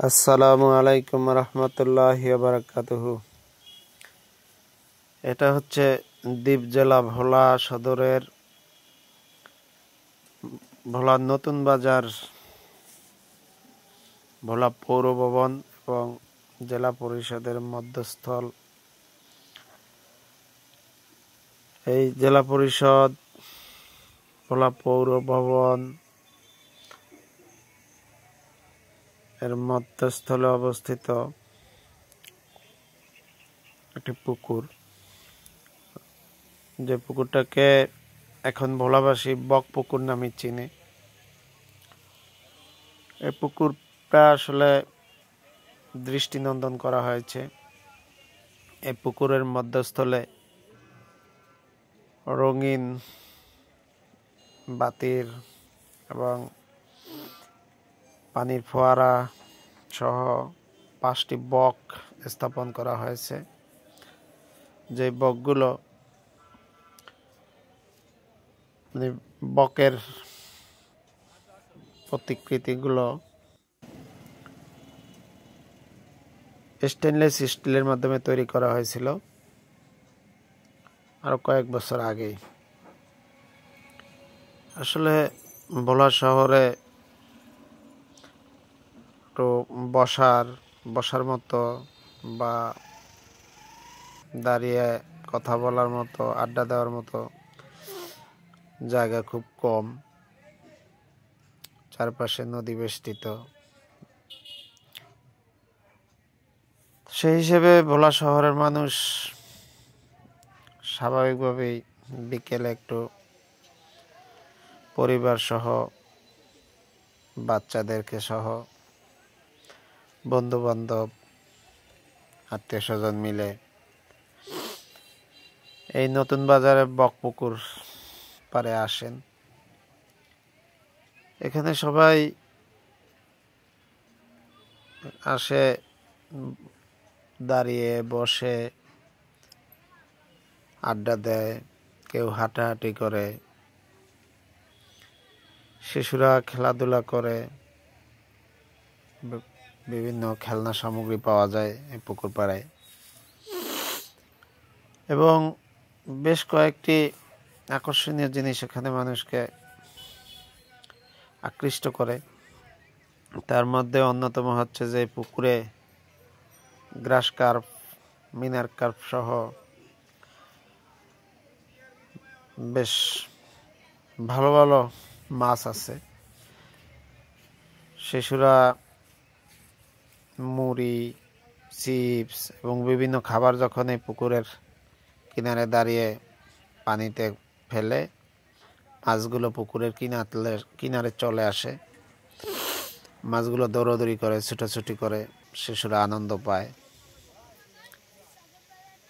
আসসালামু আলাইকুম রহমতুল্লাহি ওয়া বারাকাতুহু। এটা হচ্ছে দ্বীপ জেলা ভোলা সদরের ভোলা নতুন বাজার ভোলা পৌর ভবন এবং জেলা পরিষদের মধ্যস্থল। এই জেলা পরিষদ ভোলা পৌর ভবন এর মধ্যস্থলে অবস্থিত একটি পুকুর, যে পুকুরটাকে এখন ভোলাবাসী বক পুকুর নামে চিনে। এই পুকুরটা আসলে দৃষ্টিনন্দন করা হয়েছে। এই পুকুরের মধ্যস্থলে রঙিন বাতির এবং পানির ফোয়ারা সহ 5টি বক স্থাপন করা হয়েছে। যে বকগুলো বকের প্রতিকৃতিগুলো স্টেনলেস স্টিলের মাধ্যমে তৈরি করা হয়েছিল আরো কয়েক বছর আগেই। আসলে ভোলা শহরে তো বসার মতো বা দাঁড়িয়ে কথা বলার মতো, আড্ডা দেওয়ার মতো জায়গা খুব কম। চারপাশে নদী বেষ্টিত। সেই হিসেবে ভোলা শহরের মানুষ স্বাভাবিকভাবেই বিকেলে একটু পরিবার সহ, বাচ্চাদেরকে সহ, বন্ধু বান্ধব, আত্মীয় স্বজন মিলে এই নতুন বাজারে বকপুকুর পারে আসেন। এখানে সবাই আসে, দাঁড়িয়ে বসে আড্ডা দেয়, কেউ হাঁটাহাঁটি করে, শিশুরা খেলাধুলা করে। বিভিন্ন খেলনা সামগ্রী পাওয়া যায় এই পুকুর পাড়ে এবং বেশ কয়েকটি আকর্ষণীয় জিনিস এখানে মানুষকে আকৃষ্ট করে। তার মধ্যে অন্যতম হচ্ছে যে পুকুরে গ্রাস কার্প, মিনার কার্প সহ বেশ ভালো ভালো মাছ আছে। শিশুরা মুড়ি, চিপস এবং বিভিন্ন খাবার যখন এই পুকুরের কিনারে দাঁড়িয়ে পানিতে ফেলে, মাছগুলো পুকুরের কিনারে চলে আসে। মাছগুলো দৌড়াদৌড়ি করে, ছুটাছুটি করে, শিশুরা আনন্দ পায়।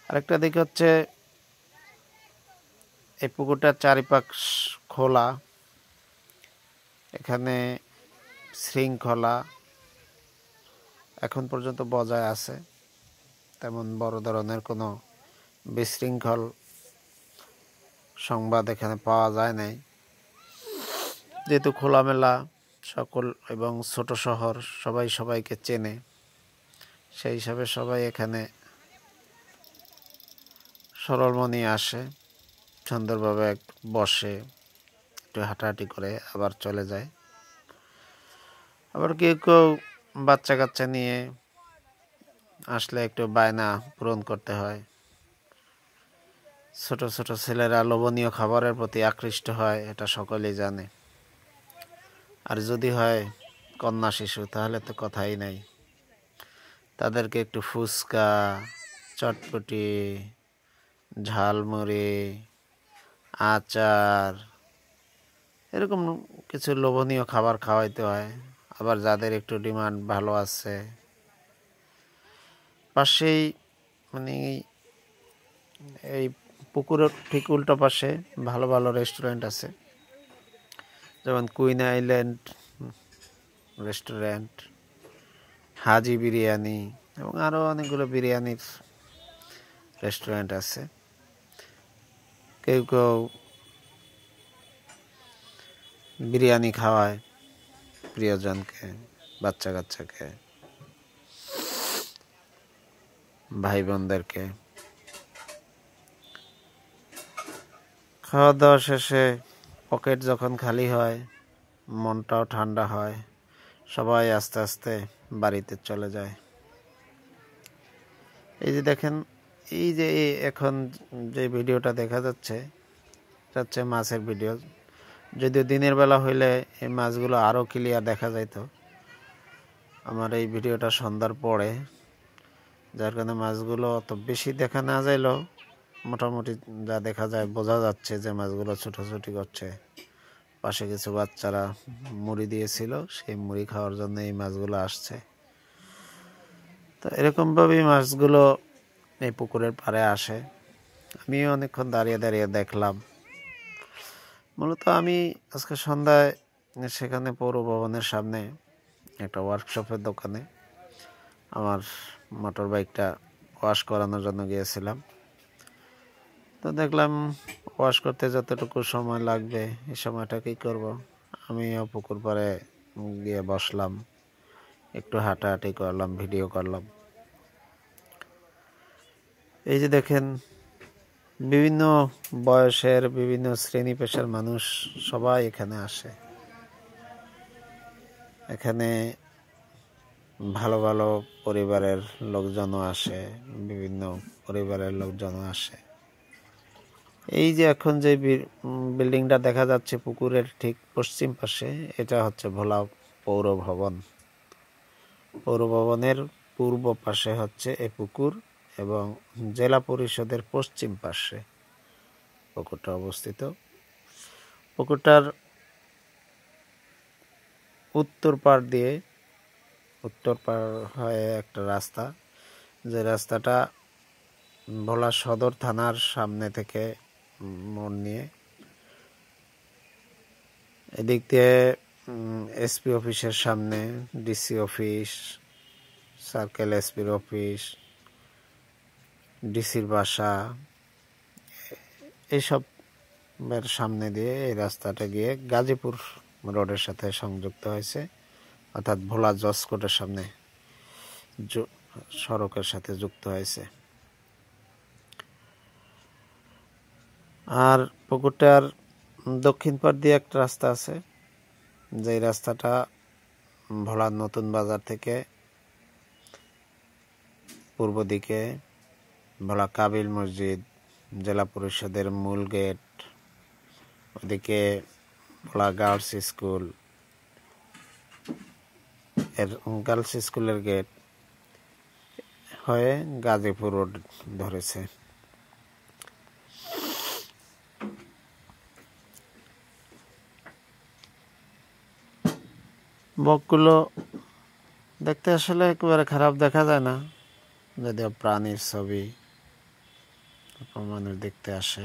আরেকটা দিক হচ্ছে এই পুকুরটার চারিপাশ খোলা। এখানে শৃঙ্খলা এখন পর্যন্ত বজায় আছে। তেমন বড় ধরনের কোনো বিশৃঙ্খল সংবাদ এখানে পাওয়া যায় নাই। যেহেতু খোলামেলা সকল এবং ছোট শহর, সবাই সবাইকে চেনে, সেই হিসাবে সবাই এখানে সরল মনে আসে, সুন্দরভাবে বসে, একটু হাঁটাহাঁটি করে আবার চলে যায়। আবার কেউ কেউ বাচ্চা কাচ্চা নিয়ে আসলে একটু বায়না পূরণ করতে হয়। ছোট ছোট ছেলেরা লোভনীয় খাবারের প্রতি আকৃষ্ট হয়, এটা সকলেই জানে। আর যদি হয় কন্যা শিশু, তাহলে তো কথাই নাই। তাদেরকে একটু ফুচকা, চটপটি, ঝালমুড়ি, আচার, এরকম কিছু লোভনীয় খাবার খাওয়াইতে হয়। আবার যাদের একটু ডিমান্ড ভালো আছে, পাশেই মানে এই পুকুরের ঠিক উল্টো পাশে ভালো ভালো রেস্টুরেন্ট আছে, যেমন কুইন আইল্যান্ড রেস্টুরেন্ট, হাজি বিরিয়ানি এবং আরও অনেকগুলো বিরিয়ানির রেস্টুরেন্ট আছে। কেউ কেউ বিরিয়ানি খাওয়ায় প্রিয়জনকে, বাচ্চা কাচ্চাকে। ভাই বোনদেরকে। খাওয়া দাওয়া শেষে পকেট যখন খালি হয়, মনটাও ঠান্ডা হয়, সবাই আস্তে আস্তে বাড়িতে চলে যায়। এই যে দেখেন, এই যে এখন যে ভিডিওটা দেখা যাচ্ছে, এটা হচ্ছে মাছের ভিডিও। যদিও দিনের বেলা হইলে এই মাছগুলো আরও ক্লিয়ার দেখা যাইত। আমার এই ভিডিওটা সন্ধ্যার পরে, যার কারণে মাছগুলো অত বেশি দেখা না যাইলেও মোটামুটি যা দেখা যায় বোঝা যাচ্ছে যে মাছগুলো ছুটোছুটি করছে। পাশে কিছু বাচ্চারা মুড়ি দিয়েছিল, সেই মুড়ি খাওয়ার জন্য এই মাছগুলো আসছে। তো এরকমভাবেই মাছগুলো এই পুকুরের পাড়ে আসে। আমি অনেকক্ষণ দাঁড়িয়ে দাঁড়িয়ে দেখলাম। মূলত আমি আজকে সন্ধ্যায় সেখানে পৌর ভবনের সামনে একটা ওয়ার্কশপের দোকানে আমার মোটর বাইকটা ওয়াশ করানোর জন্য গিয়েছিলাম। তো দেখলাম ওয়াশ করতে যতটুকু সময় লাগবে এই সময়টা কী করব, আমিও পুকুর পাড়ে গিয়ে বসলাম, একটু হাঁটাহাঁটি করলাম, ভিডিও করলাম। এই যে দেখেন, বিভিন্ন বয়সের বিভিন্ন শ্রেণী পেশার মানুষ সবাই এখানে আসে। এখানে ভালো ভালো পরিবারের লোকজনও আসে, বিভিন্ন পরিবারের লোকজনও আসে। এই যে এখন যে বিল্ডিংটা দেখা যাচ্ছে পুকুরের ঠিক পশ্চিম পাশে, এটা হচ্ছে ভোলা পৌর ভবন। পৌর ভবনের পূর্ব পাশে হচ্ছে এই পুকুর এবং জেলা পরিষদের পশ্চিম পাশে পুকুরটা অবস্থিত। পুকুরটার উত্তর পার হয়ে একটা রাস্তা, যে রাস্তাটা ভোলা সদর থানার সামনে থেকে মোড় নিয়ে এদিক দিয়ে এসপি অফিসের সামনে, ডিসি অফিস, সার্কেল এসপির অফিস, ডিসির বাসা, এইসবের সামনে দিয়ে এই রাস্তাটা গিয়ে গাজীপুর রোডের সাথে সংযুক্ত হয়েছে, অর্থাৎ ভোলা জজ কোর্টের সামনে সড়কের সাথে যুক্ত হয়েছে। আর পুকুরটার দক্ষিণ পাড় দিয়ে একটা রাস্তা আছে, যেই রাস্তাটা ভোলার নতুন বাজার থেকে পূর্ব দিকে ভোলা কাবিল মসজিদ, জেলা পরিষদের মূল গেট, ওদিকে ভোলা গার্লস স্কুল, গার্লস স্কুলের গেট হয়ে গাজীপুর রোড ধরেছে। বকগুলো দেখতে আসলে একেবারে খারাপ দেখা যায় না, যদিও প্রাণীর ছবি, মানুষ দেখতে আসে,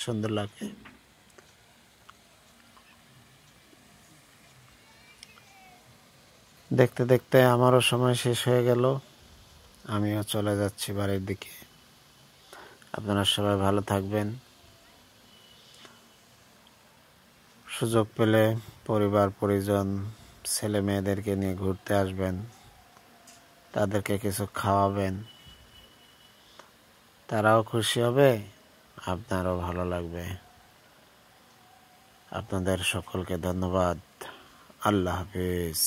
সুন্দর লাগে। দেখতে দেখতে আমারও সময় শেষ হয়ে গেল, আমিও চলে যাচ্ছি বাড়ির দিকে। আপনারা সবাই ভালো থাকবেন, সুযোগ পেলে পরিবার পরিজন ছেলে মেয়েদেরকে নিয়ে ঘুরতে আসবেন, তাদেরকে কিছু খাওয়াবেন, তারাও খুশি হবে, আপনারও ভালো লাগবে। আপনাদের সকলকে ধন্যবাদ। আল্লাহ হাফেজ।